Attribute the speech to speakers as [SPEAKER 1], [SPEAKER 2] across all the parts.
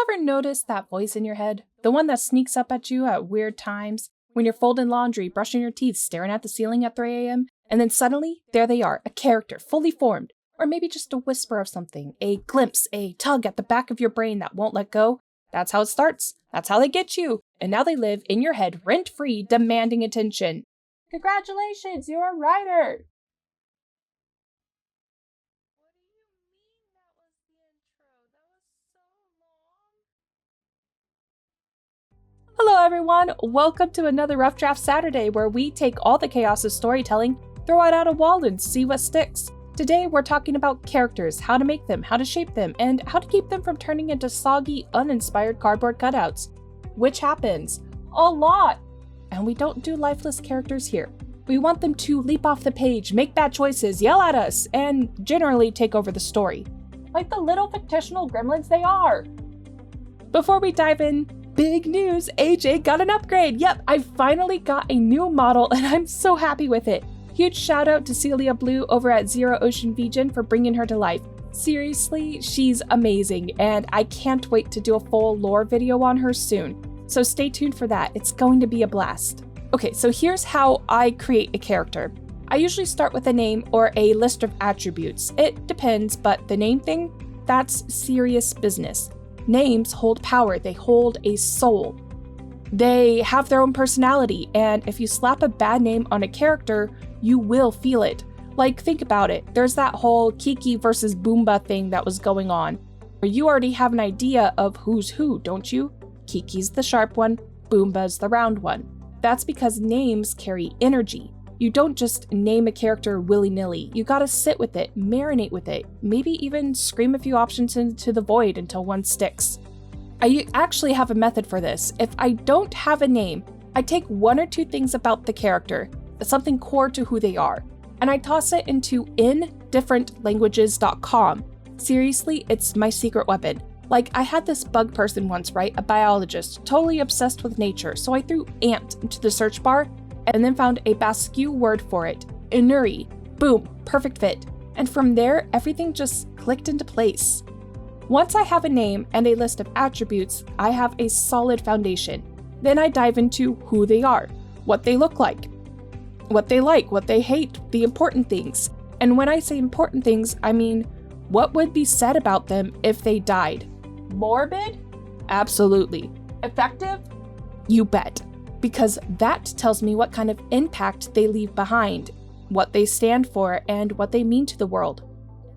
[SPEAKER 1] ever notice that voice in your head? The one that sneaks up at you at weird times, when you're folding laundry, brushing your teeth, staring at the ceiling at 3 a.m., and then suddenly, there they are, a character, fully formed, or maybe just a whisper of something, a glimpse, a tug at the back of your brain that won't let go. That's how it starts. That's how they get you. And now they live in your head, rent-free, demanding attention. Congratulations, you're a writer! Hello everyone, welcome to another Rough Draft Saturday where we take all the chaos of storytelling, throw it at a wall and see what sticks. Today we're talking about characters, how to make them, how to shape them, and how to keep them from turning into soggy, uninspired cardboard cutouts. Which happens a lot! And we don't do lifeless characters here. We want them to leap off the page, make bad choices, yell at us, and generally take over the story. Like the little fictional gremlins they are! Before we dive in, big news! AJ got an upgrade! Yep, I finally got a new model and I'm so happy with it. Huge shout out to Celia Blue over at Zero Ocean Vegan for bringing her to life. Seriously, she's amazing and I can't wait to do a full lore video on her soon. So stay tuned for that, it's going to be a blast. Okay, so here's how I create a character. I usually start with a name or a list of attributes. It depends, but the name thing, that's serious business. Names hold power, they hold a soul. They have their own personality, and if you slap a bad name on a character, you will feel it. Like, think about it. There's that whole Kiki versus Boomba thing that was going on, where you already have an idea of who's who, don't you? Kiki's the sharp one, Boomba's the round one. That's because names carry energy. You don't just name a character willy-nilly. You gotta sit with it, marinate with it, maybe even scream a few options into the void until one sticks. I actually have a method for this. If I don't have a name, I take one or two things about the character, something core to who they are, and I toss it into indifferentlanguages.com. Seriously, it's my secret weapon. Like, I had this bug person once, right? A biologist, totally obsessed with nature, so I threw ant into the search bar and then found a Basque word for it, inuri. Boom, perfect fit. And from there, everything just clicked into place. Once I have a name and a list of attributes, I have a solid foundation. Then I dive into who they are, what they look like, what they hate, the important things. And when I say important things, I mean, what would be said about them if they died? Morbid? Absolutely. Effective? You bet. Because that tells me what kind of impact they leave behind, what they stand for, and what they mean to the world.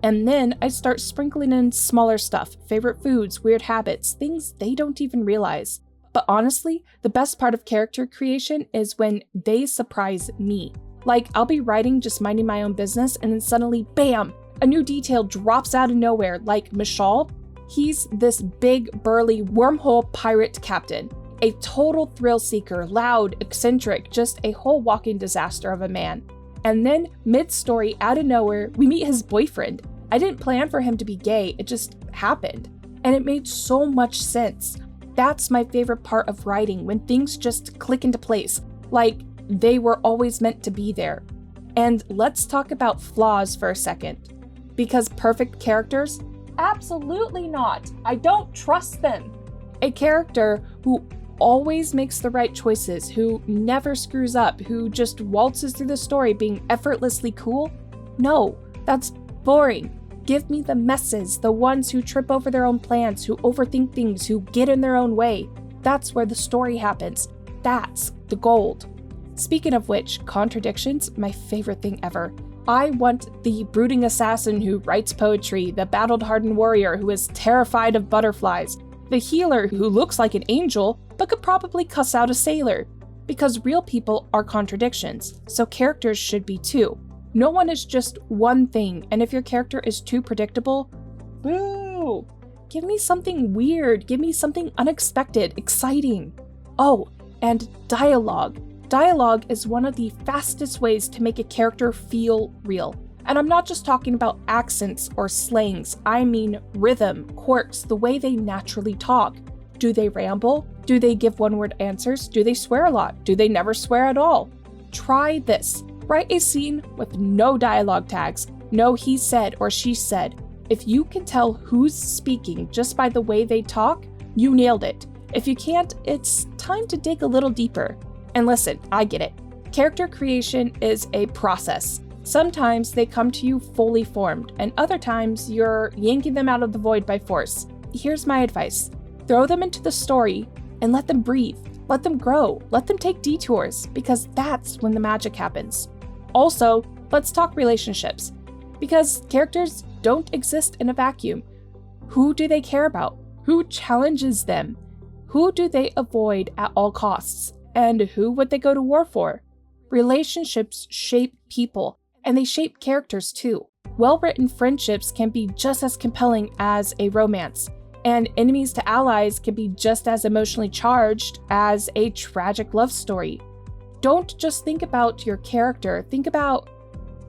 [SPEAKER 1] And then I start sprinkling in smaller stuff, favorite foods, weird habits, things they don't even realize. But honestly, the best part of character creation is when they surprise me. Like, I'll be writing, just minding my own business, and then suddenly, bam, a new detail drops out of nowhere, like Mishal. He's this big, burly, wormhole pirate captain. A total thrill seeker, loud, eccentric, just a whole walking disaster of a man. And then, mid-story, out of nowhere, we meet his boyfriend. I didn't plan for him to be gay, it just happened. And it made so much sense. That's my favorite part of writing, when things just click into place, like they were always meant to be there. And let's talk about flaws for a second. Because perfect characters? Absolutely not! I don't trust them! A character who always makes the right choices, who never screws up, who just waltzes through the story being effortlessly cool? No, that's boring. Give me the messes, the ones who trip over their own plans, who overthink things, who get in their own way. That's where the story happens. That's the gold. Speaking of which, contradictions, my favorite thing ever. I want the brooding assassin who writes poetry, the battle-hardened warrior who is terrified of butterflies, the healer who looks like an angel but could probably cuss out a sailor. Because real people are contradictions, so characters should be too. No one is just one thing, and if your character is too predictable, boo! Give me something weird, give me something unexpected, exciting. Oh, and dialogue. Dialogue is one of the fastest ways to make a character feel real. And I'm not just talking about accents or slangs, I mean rhythm, quirks, the way they naturally talk. Do they ramble? Do they give one-word answers? Do they swear a lot? Do they never swear at all? Try this. Write a scene with no dialogue tags, no he said or she said. If you can tell who's speaking just by the way they talk, you nailed it. If you can't, it's time to dig a little deeper. And listen, I get it. Character creation is a process. Sometimes they come to you fully formed, and other times you're yanking them out of the void by force. Here's my advice. Throw them into the story and let them breathe. Let them grow. Let them take detours, because that's when the magic happens. Also, let's talk relationships, because characters don't exist in a vacuum. Who do they care about? Who challenges them? Who do they avoid at all costs? And who would they go to war for? Relationships shape people, and they shape characters too. Well-written friendships can be just as compelling as a romance, and enemies to allies can be just as emotionally charged as a tragic love story. Don't just think about your character, think about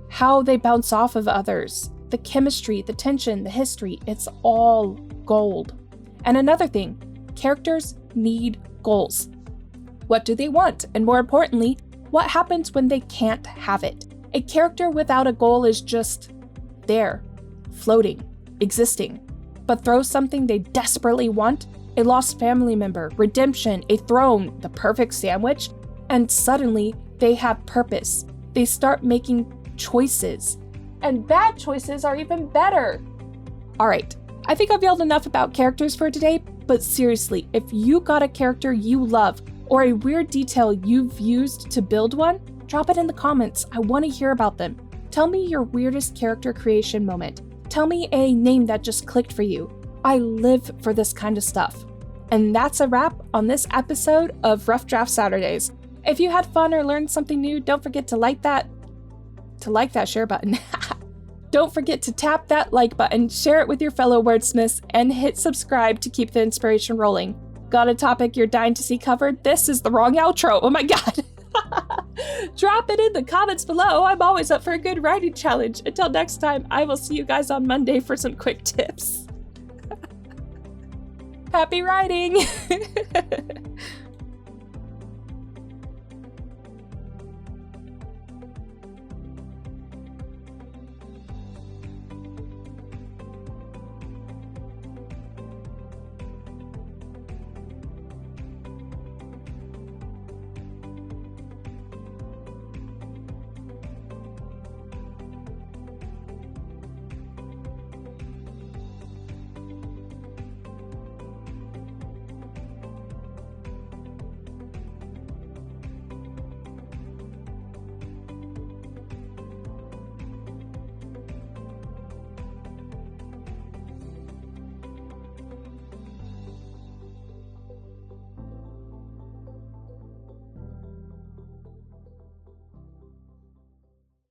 [SPEAKER 1] how they bounce off of others. The chemistry, the tension, the history, it's all gold. And another thing, characters need goals. What do they want? And more importantly, what happens when they can't have it? A character without a goal is just there, floating, existing. But throw something they desperately want, a lost family member, redemption, a throne, the perfect sandwich, and suddenly they have purpose. They start making choices. And bad choices are even better. All right, I think I've yelled enough about characters for today, but seriously, if you got a character you love or a weird detail you've used to build one, drop it in the comments. I want to hear about them. Tell me your weirdest character creation moment. Tell me a name that just clicked for you. I live for this kind of stuff. And that's a wrap on this episode of Rough Draft Saturdays. If you had fun or learned something new, don't forget to like that share button. Don't forget to tap that like button, share it with your fellow wordsmiths, and hit subscribe to keep the inspiration rolling. Got a topic you're dying to see covered? This is the wrong outro. Oh my god. Drop it in the comments below. I'm always up for a good writing challenge. Until next time, I will see you guys on Monday for some quick tips. Happy writing!